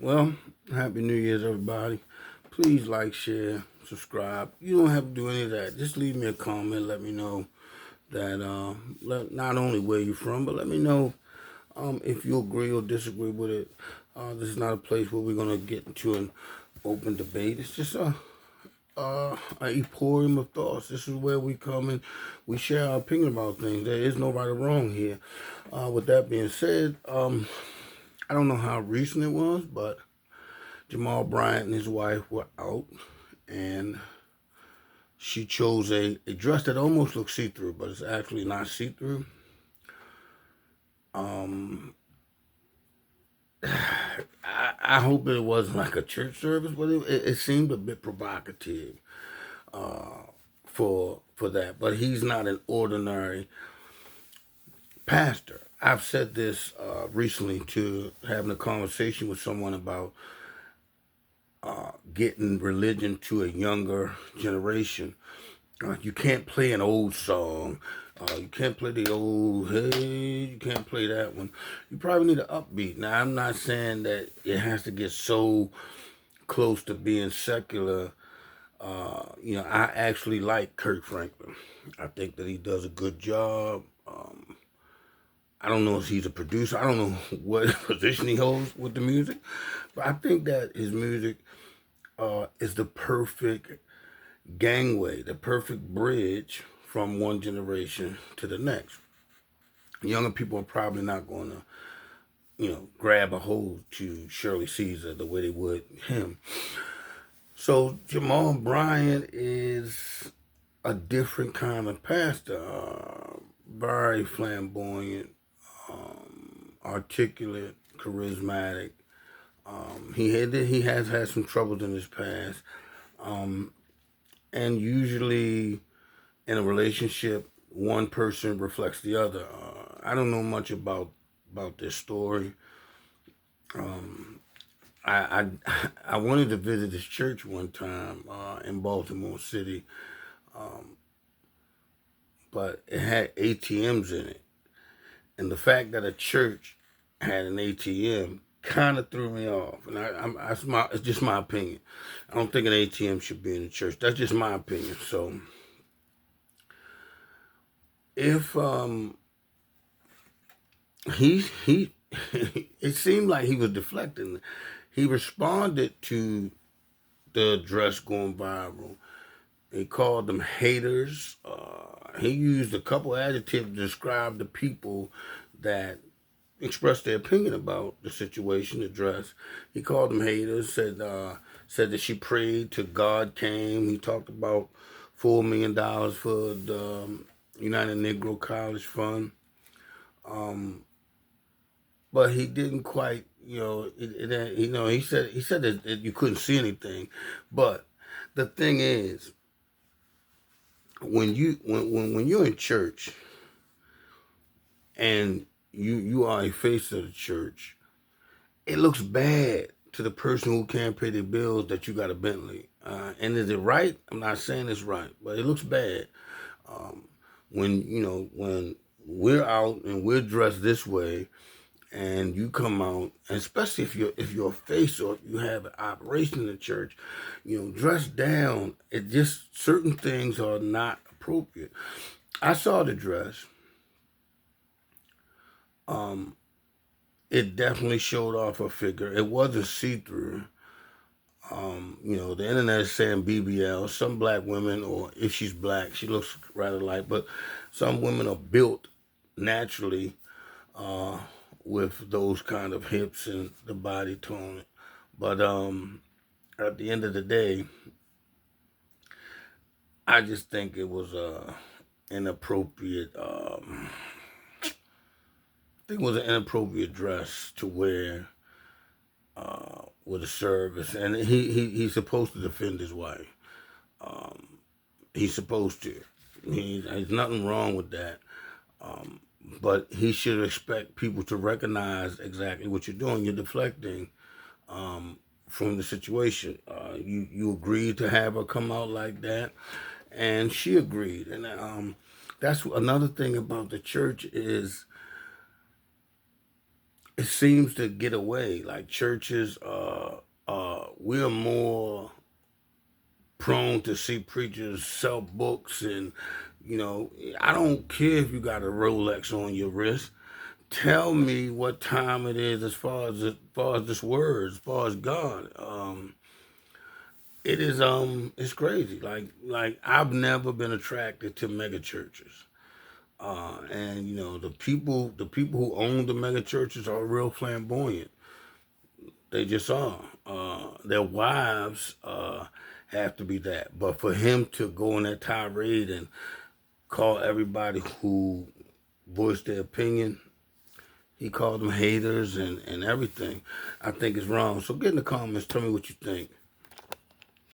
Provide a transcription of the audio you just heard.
Well, Happy New Year's, everybody. Please like, share, subscribe. You don't have to do any of that. Just leave me a comment. Let me know that not only where you're from, but let me know if you agree or disagree with it. This is not a place where we're gonna get into an open debate. It's just a emporium of thoughts. This is where we come and we share our opinion about things. There is no right or wrong here. With that being said, I don't know how recent it was, but Jamal Bryant and his wife were out, and she chose a dress that almost looks see-through, but it's actually not see-through. Um, I hope it wasn't like a church service, but it seemed a bit provocative for that. But he's not an ordinary pastor. I've said this recently to having a conversation with someone about getting religion to a younger generation. You can't play an old song. You can't play the old, hey, you can't play that one. You probably need an upbeat. Now, I'm not saying that it has to get so close to being secular. I actually like Kirk Franklin. I think that he does a good job. I don't know if he's a producer. I don't know what position he holds with the music. But I think that his music is the perfect gangway, the perfect bridge from one generation to the next. Younger people are probably not going to, grab a hold to Shirley Caesar the way they would him. So Jamal Bryant is a different kind of pastor, very flamboyant, articulate, charismatic. He has had some troubles in his past, um, and usually in a relationship, one person reflects the other. I don't know much about this story. Um, I wanted to visit this church one time in Baltimore City, um, but it had ATMs in it, and the fact that a church had an ATM kind of threw me off. And it's just my opinion. I don't think an ATM should be in a church. That's just my opinion. So if he it seemed like he was deflecting. He responded to the address going viral. He called them haters. He used a couple adjectives to describe the people that expressed their opinion about the situation, the dress. He called them haters. Said that she prayed till God came. He talked about $4 million for the United Negro College Fund. Um, but he didn't quite, he said that you couldn't see anything, but the thing is, when you're in church and you are a face of the church, it looks bad to the person who can't pay their bills that you got a Bentley. And is it right? I'm not saying it's right, but it looks bad. Um, when we're out and we're dressed this way, and you come out, and especially if you're a face or if you have an operation in the church, dressed down. It just certain things are not appropriate. I saw the dress. Um, it definitely showed off her figure. It wasn't see through. The internet is saying BBL. Some black women, or if she's black, she looks rather light, but some women are built naturally uh, with those kind of hips and the body tone. But at the end of the day, I just think it was inappropriate. I think it was an inappropriate dress to wear with a service, and he's supposed to defend his wife. Um, he's supposed to. There's nothing wrong with that. Um, but he should expect people to recognize exactly what you're doing. You're deflecting from the situation. You agreed to have her come out like that, and she agreed. And that's another thing about the church is it seems to get away. Like churches, we are more prone to see preachers sell books and, I don't care if you got a Rolex on your wrist. Tell me what time it is as far as this word, as far as God. It's crazy. Like I've never been attracted to mega churches. And the people who own the mega churches are real flamboyant. They just are. Their wives have to be that. But for him to go on that tirade and call everybody who voiced their opinion, he called them haters and everything, I think is wrong. So get in the comments, tell me what you think.